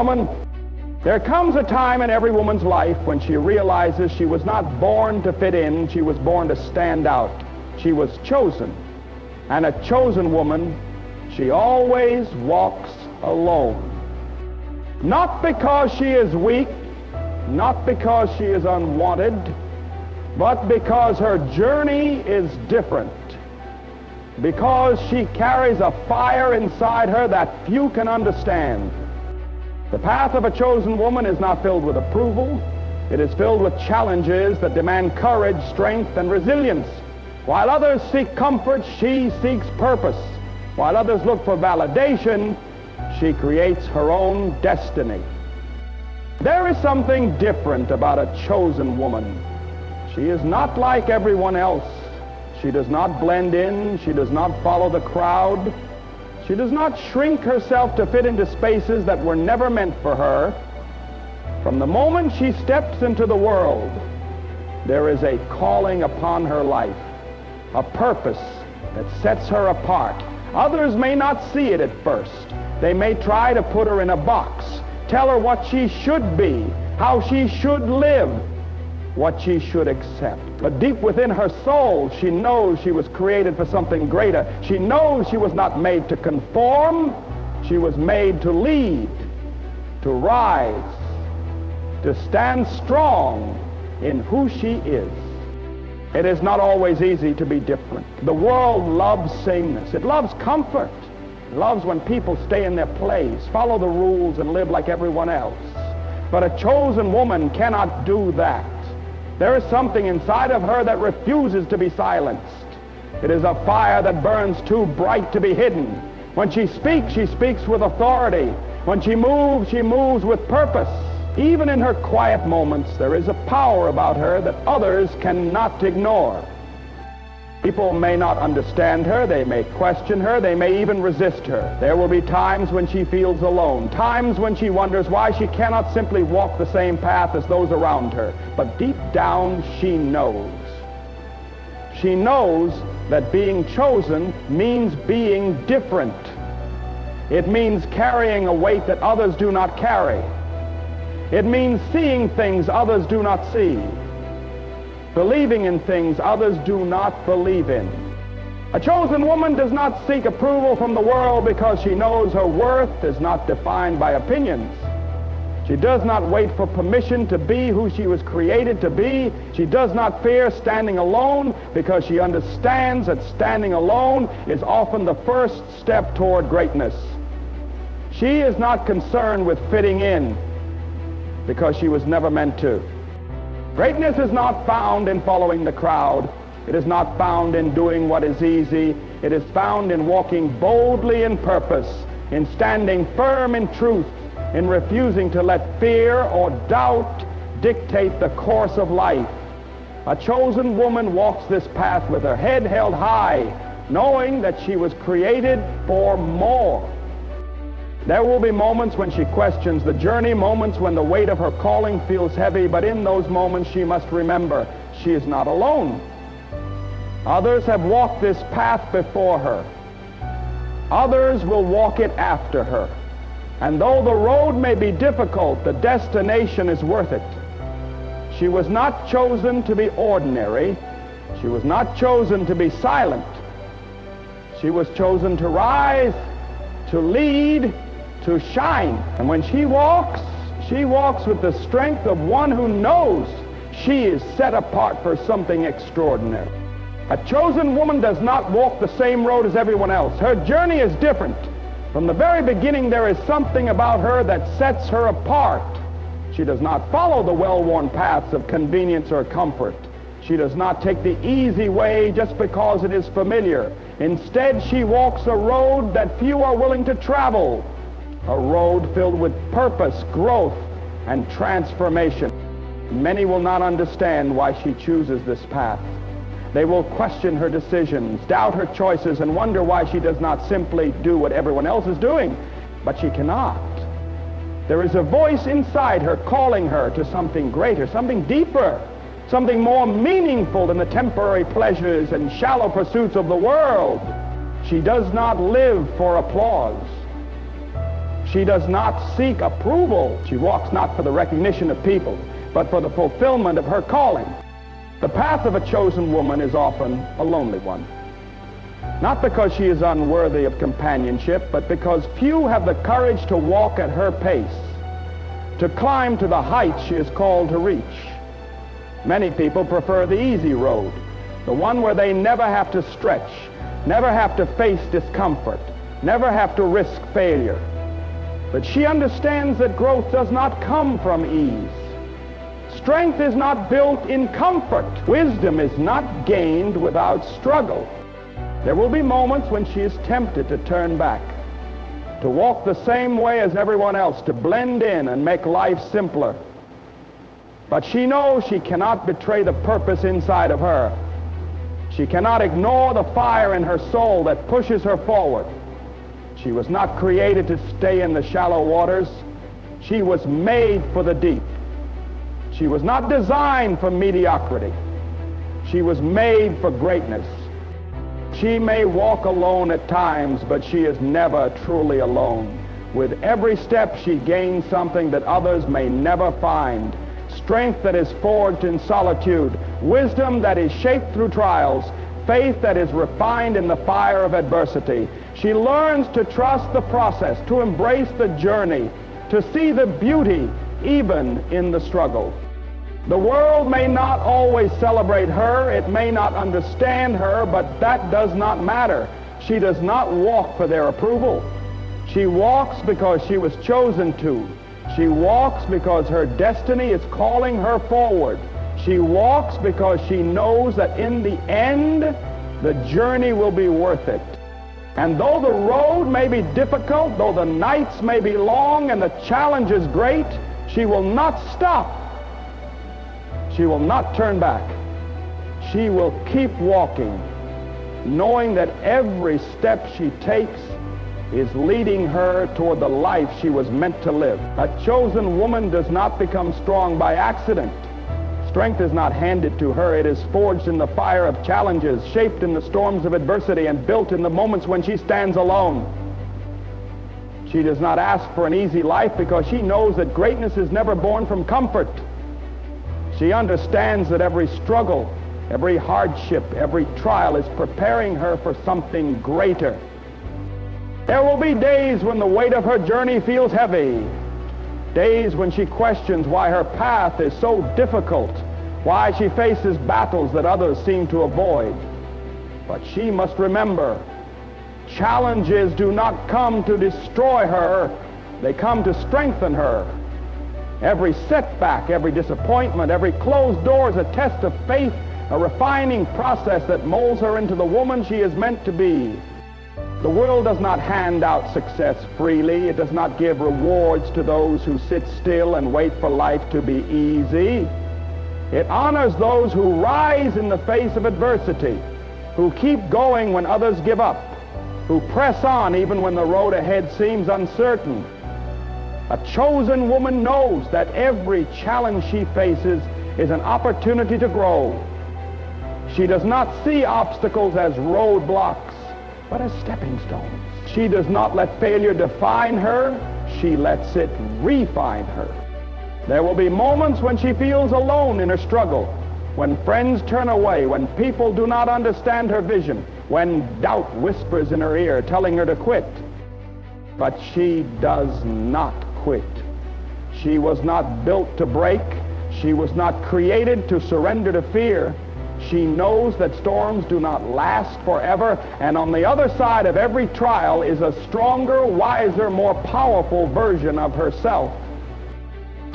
gentlemen, there comes a time in every woman's life when she realizes she was not born to fit in, she was born to stand out. She was chosen. And a chosen woman, she always walks alone. Not because she is weak, not because she is unwanted, but because her journey is different. Because she carries a fire inside her that few can understand. The path of a chosen woman is not filled with approval. It is filled with challenges that demand courage, strength, and resilience. While others seek comfort, she seeks purpose. While others look for validation, she creates her own destiny. There is something different about a chosen woman. She is not like everyone else. She does not blend in. She does not follow the crowd. She does not shrink herself to fit into spaces that were never meant for her. From the moment she steps into the world, there is a calling upon her life, a purpose that sets her apart. Others may not see it at first. They may try to put her in a box, tell her what she should be, how she should live, what she should accept. But deep within her soul, she knows she was created for something greater. She knows she was not made to conform. She was made to lead, to rise, to stand strong in who she is. It is not always easy to be different. The world loves sameness. It loves comfort. It loves when people stay in their place, follow the rules, and live like everyone else. But a chosen woman cannot do that. There is something inside of her that refuses to be silenced. It is a fire that burns too bright to be hidden. When she speaks with authority. When she moves with purpose. Even in her quiet moments, there is a power about her that others cannot ignore. People may not understand her, they may question her, they may even resist her. There will be times when she feels alone, times when she wonders why she cannot simply walk the same path as those around her. But deep down, she knows. She knows that being chosen means being different. It means carrying a weight that others do not carry. It means seeing things others do not see. Believing in things others do not believe in. A chosen woman does not seek approval from the world because she knows her worth is not defined by opinions. She does not wait for permission to be who she was created to be. She does not fear standing alone because she understands that standing alone is often the first step toward greatness. She is not concerned with fitting in because she was never meant to. Greatness is not found in following the crowd. It is not found in doing what is easy. It is found in walking boldly in purpose, in standing firm in truth, in refusing to let fear or doubt dictate the course of life. A chosen woman walks this path with her head held high, knowing that she was created for more. There will be moments when she questions the journey, moments when the weight of her calling feels heavy, but in those moments she must remember she is not alone. Others have walked this path before her. Others will walk it after her. And though the road may be difficult, the destination is worth it. She was not chosen to be ordinary. She was not chosen to be silent. She was chosen to rise, to lead, to shine. And when she walks with the strength of one who knows she is set apart for something extraordinary. A chosen woman does not walk the same road as everyone else. Her journey is different. From the very beginning, there is something about her that sets her apart. She does not follow the well-worn paths of convenience or comfort. She does not take the easy way just because it is familiar. Instead, she walks a road that few are willing to travel. A road filled with purpose, growth, and transformation. Many will not understand why she chooses this path. They will question her decisions, doubt her choices, and wonder why she does not simply do what everyone else is doing. But she cannot. There is a voice inside her calling her to something greater, something deeper, something more meaningful than the temporary pleasures and shallow pursuits of the world. She does not live for applause. She does not seek approval. She walks not for the recognition of people, but for the fulfillment of her calling. The path of a chosen woman is often a lonely one. Not because she is unworthy of companionship, but because few have the courage to walk at her pace, to climb to the heights she is called to reach. Many people prefer the easy road, the one where they never have to stretch, never have to face discomfort, never have to risk failure. But she understands that growth does not come from ease. Strength is not built in comfort. Wisdom is not gained without struggle. There will be moments when she is tempted to turn back, to walk the same way as everyone else, to blend in and make life simpler. But she knows she cannot betray the purpose inside of her. She cannot ignore the fire in her soul that pushes her forward. She was not created to stay in the shallow waters. She was made for the deep. She was not designed for mediocrity. She was made for greatness. She may walk alone at times, but she is never truly alone. With every step, she gains something that others may never find. Strength that is forged in solitude, wisdom that is shaped through trials, faith that is refined in the fire of adversity. She learns to trust the process, to embrace the journey, to see the beauty even in the struggle. The world may not always celebrate her, it may not understand her, but that does not matter. She does not walk for their approval. She walks because she was chosen to. She walks because her destiny is calling her forward. She walks because she knows that in the end, the journey will be worth it. And though the road may be difficult, though the nights may be long and the challenge is great, she will not stop. She will not turn back. She will keep walking, knowing that every step she takes is leading her toward the life she was meant to live. A chosen woman does not become strong by accident. Strength is not handed to her. It is forged in the fire of challenges, shaped in the storms of adversity, and built in the moments when she stands alone. She does not ask for an easy life because she knows that greatness is never born from comfort. She understands that every struggle, every hardship, every trial is preparing her for something greater. There will be days when the weight of her journey feels heavy, days when she questions why her path is so difficult, why she faces battles that others seem to avoid. But she must remember, challenges do not come to destroy her, they come to strengthen her. Every setback, every disappointment, every closed door is a test of faith, a refining process that molds her into the woman she is meant to be. The world does not hand out success freely. It does not give rewards to those who sit still and wait for life to be easy. It honors those who rise in the face of adversity, who keep going when others give up, who press on even when the road ahead seems uncertain. A chosen woman knows that every challenge she faces is an opportunity to grow. She does not see obstacles as roadblocks, but as stepping stones. She does not let failure define her. She lets it refine her. There will be moments when she feels alone in her struggle, when friends turn away, when people do not understand her vision, when doubt whispers in her ear telling her to quit. But she does not quit. She was not built to break. She was not created to surrender to fear. She knows that storms do not last forever, and on the other side of every trial is a stronger, wiser, more powerful version of herself.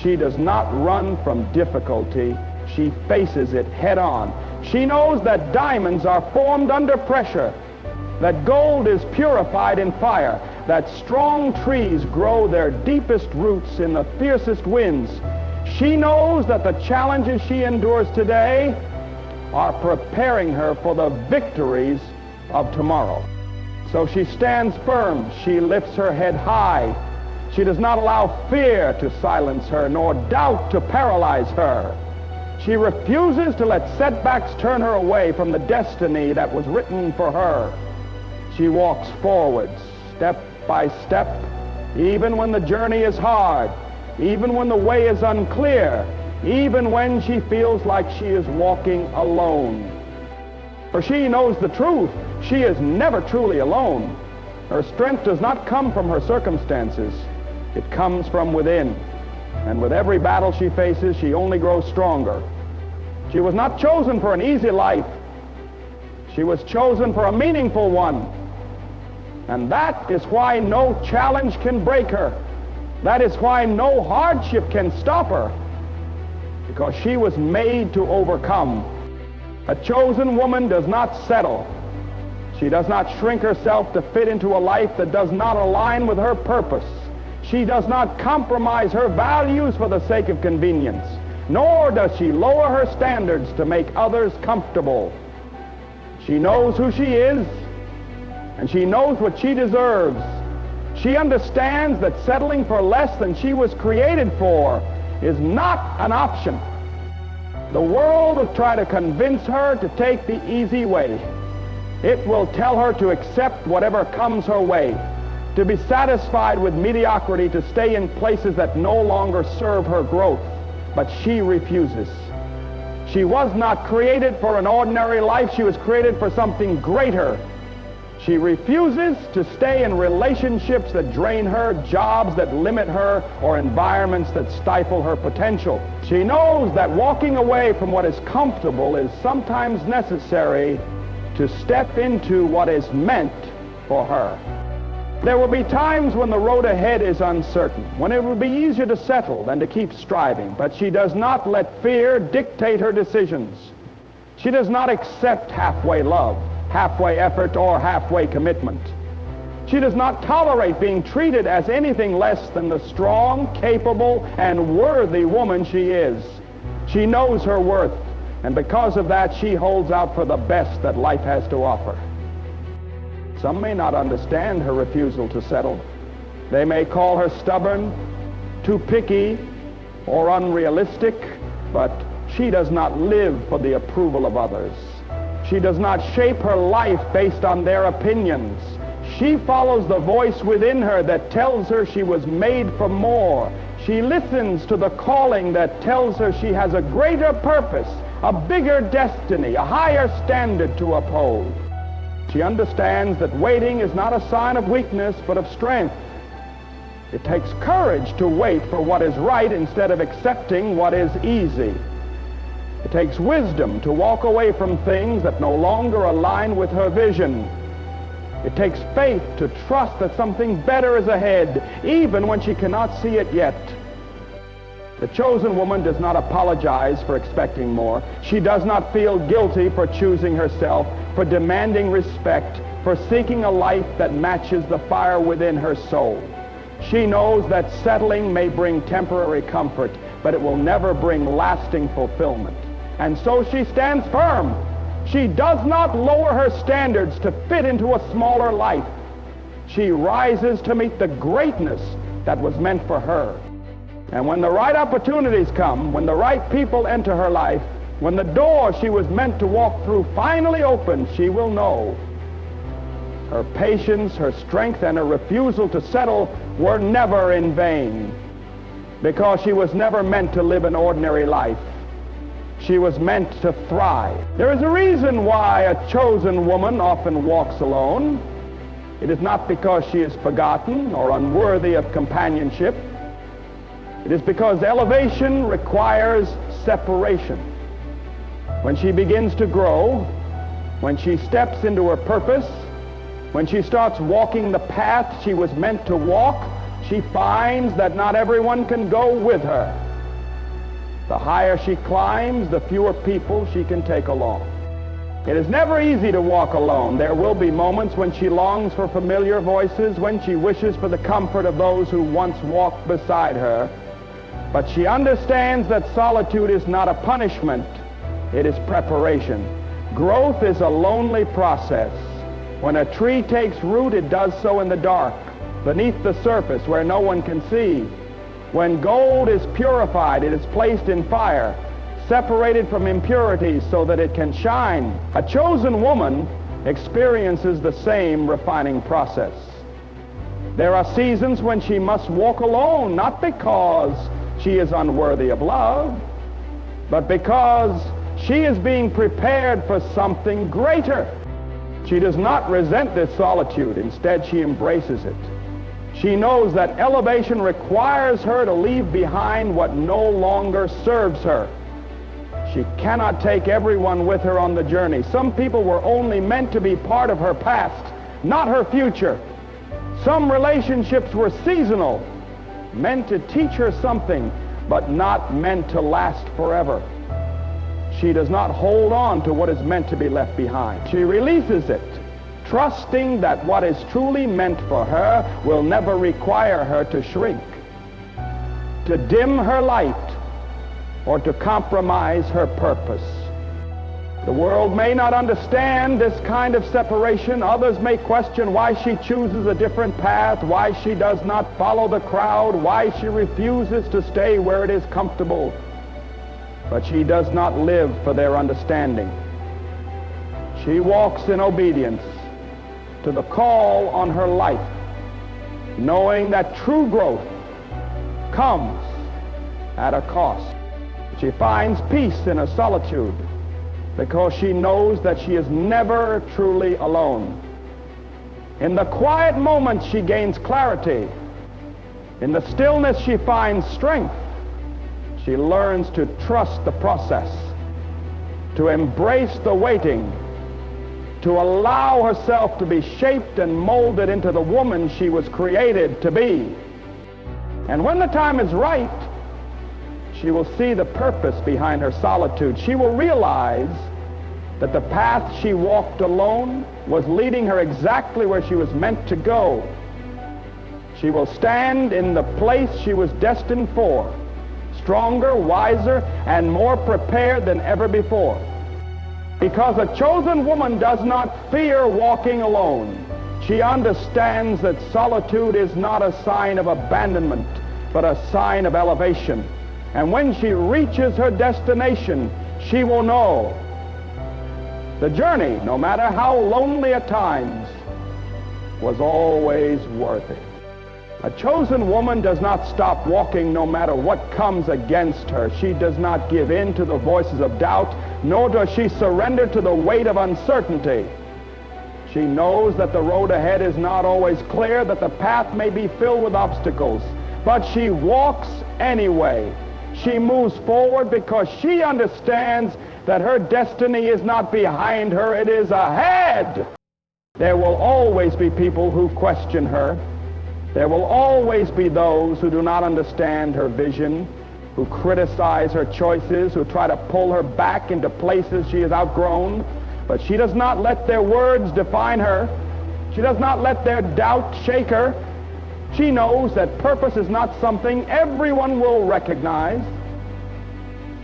She does not run from difficulty. She faces it head on. She knows that diamonds are formed under pressure, that gold is purified in fire, that strong trees grow their deepest roots in the fiercest winds. She knows that the challenges she endures today are preparing her for the victories of tomorrow. So she stands firm. She lifts her head high. She does not allow fear to silence her, nor doubt to paralyze her. She refuses to let setbacks turn her away from the destiny that was written for her. She walks forward, step by step, even when the journey is hard, even when the way is unclear, even when she feels like she is walking alone. For she knows the truth. She is never truly alone. Her strength does not come from her circumstances. It comes from within. And with every battle she faces, she only grows stronger. She was not chosen for an easy life. She was chosen for a meaningful one. And that is why no challenge can break her. That is why no hardship can stop her. Because she was made to overcome. A chosen woman does not settle. She does not shrink herself to fit into a life that does not align with her purpose. She does not compromise her values for the sake of convenience, nor does she lower her standards to make others comfortable. She knows who she is, and she knows what she deserves. She understands that settling for less than she was created for is not an option. The world will try to convince her to take the easy way. It will tell her to accept whatever comes her way, to be satisfied with mediocrity, to stay in places that no longer serve her growth. But she refuses. She was not created for an ordinary life. She was created for something greater. She refuses to stay in relationships that drain her, jobs that limit her, or environments that stifle her potential. She knows that walking away from what is comfortable is sometimes necessary to step into what is meant for her. There will be times when the road ahead is uncertain, when it will be easier to settle than to keep striving, but she does not let fear dictate her decisions. She does not accept halfway love, halfway effort, or halfway commitment. She does not tolerate being treated as anything less than the strong, capable, and worthy woman she is. She knows her worth, and because of that, she holds out for the best that life has to offer. Some may not understand her refusal to settle. They may call her stubborn, too picky, or unrealistic, but she does not live for the approval of others. She does not shape her life based on their opinions. She follows the voice within her that tells her she was made for more. She listens to the calling that tells her she has a greater purpose, a bigger destiny, a higher standard to uphold. She understands that waiting is not a sign of weakness, but of strength. It takes courage to wait for what is right instead of accepting what is easy. It takes wisdom to walk away from things that no longer align with her vision. It takes faith to trust that something better is ahead, even when she cannot see it yet. The chosen woman does not apologize for expecting more. She does not feel guilty for choosing herself, for demanding respect, for seeking a life that matches the fire within her soul. She knows that settling may bring temporary comfort, but it will never bring lasting fulfillment. And so she stands firm. She does not lower her standards to fit into a smaller life. She rises to meet the greatness that was meant for her. And when the right opportunities come, when the right people enter her life, when the door she was meant to walk through finally opens, she will know her patience, her strength, and her refusal to settle were never in vain, because she was never meant to live an ordinary life. She was meant to thrive. There is a reason why a chosen woman often walks alone. It is not because she is forgotten or unworthy of companionship. It is because elevation requires separation. When she begins to grow, when she steps into her purpose, when she starts walking the path she was meant to walk, she finds that not everyone can go with her. The higher she climbs, the fewer people she can take along. It is never easy to walk alone. There will be moments when she longs for familiar voices, when she wishes for the comfort of those who once walked beside her. But she understands that solitude is not a punishment. It is preparation. Growth is a lonely process. When a tree takes root, it does so in the dark, beneath the surface where no one can see. When gold is purified, it is placed in fire, separated from impurities so that it can shine. A chosen woman experiences the same refining process. There are seasons when she must walk alone, not because she is unworthy of love, but because she is being prepared for something greater. She does not resent this solitude. Instead, she embraces it. She knows that elevation requires her to leave behind what no longer serves her. She cannot take everyone with her on the journey. Some people were only meant to be part of her past, not her future. Some relationships were seasonal, meant to teach her something, but not meant to last forever. She does not hold on to what is meant to be left behind. She releases it, trusting that what is truly meant for her will never require her to shrink, to dim her light, or to compromise her purpose. The world may not understand this kind of separation. Others may question why she chooses a different path, why she does not follow the crowd, why she refuses to stay where it is comfortable. But she does not live for their understanding. She walks in obedience to the call on her life, knowing that true growth comes at a cost. She finds peace in her solitude because she knows that she is never truly alone. In the quiet moments, she gains clarity. In the stillness, she finds strength. She learns to trust the process, to embrace the waiting, to allow herself to be shaped and molded into the woman she was created to be. And when the time is right, she will see the purpose behind her solitude. She will realize that the path she walked alone was leading her exactly where she was meant to go. She will stand in the place she was destined for, stronger, wiser, and more prepared than ever before. Because a chosen woman does not fear walking alone. She understands that solitude is not a sign of abandonment, but a sign of elevation. And when she reaches her destination, she will know the journey, no matter how lonely at times, was always worth it. A chosen woman does not stop walking no matter what comes against her. She does not give in to the voices of doubt, nor does she surrender to the weight of uncertainty. She knows that the road ahead is not always clear, that the path may be filled with obstacles, but she walks anyway. She moves forward because she understands that her destiny is not behind her, it is ahead. There will always be people who question her. There will always be those who do not understand her vision, who criticize her choices, who try to pull her back into places she has outgrown. But she does not let their words define her. She does not let their doubt shake her. She knows that purpose is not something everyone will recognize.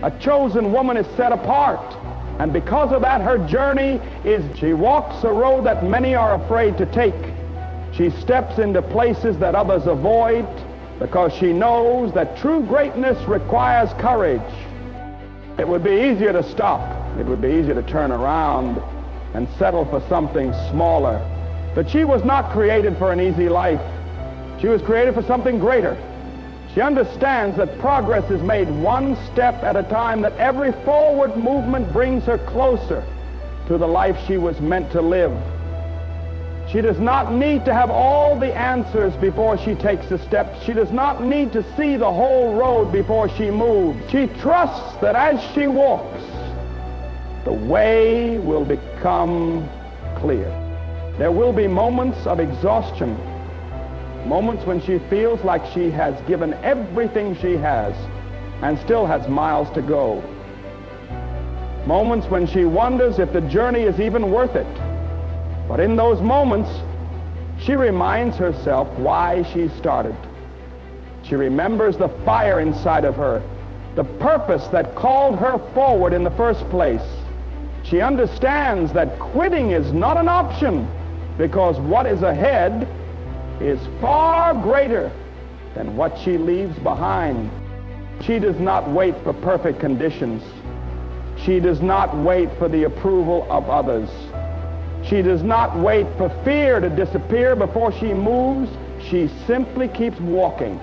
A chosen woman is set apart, and because of that, her journey is she walks a road that many are afraid to take. She steps into places that others avoid because she knows that true greatness requires courage. It would be easier to stop. It would be easier to turn around and settle for something smaller. But she was not created for an easy life. She was created for something greater. She understands that progress is made one step at a time, that every forward movement brings her closer to the life she was meant to live. She does not need to have all the answers before she takes a step. She does not need to see the whole road before she moves. She trusts that as she walks, the way will become clear. There will be moments of exhaustion, moments when she feels like she has given everything she has and still has miles to go. Moments when she wonders if the journey is even worth it. But in those moments, she reminds herself why she started. She remembers the fire inside of her, the purpose that called her forward in the first place. She understands that quitting is not an option, because what is ahead is far greater than what she leaves behind. She does not wait for perfect conditions. She does not wait for the approval of others. She does not wait for fear to disappear before she moves. she simply keeps walking.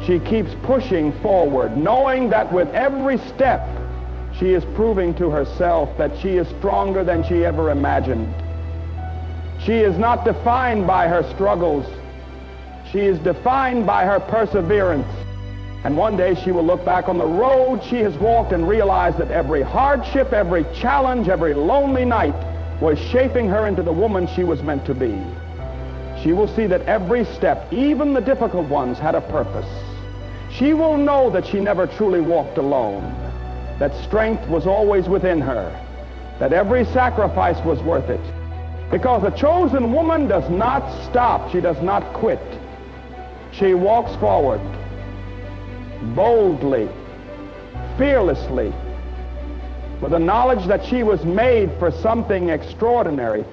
She keeps pushing forward, knowing that with every step, she is proving to herself that she is stronger than she ever imagined. She is not defined by her struggles. She is defined by her perseverance. And one day she will look back on the road she has walked and realize that every hardship, every challenge, every lonely night was shaping her into the woman she was meant to be. She will see that every step, even the difficult ones, had a purpose. She will know that she never truly walked alone, that strength was always within her, that every sacrifice was worth it. Because a chosen woman does not stop. She does not quit. She walks forward, boldly, fearlessly, with the knowledge that she was made for something extraordinary.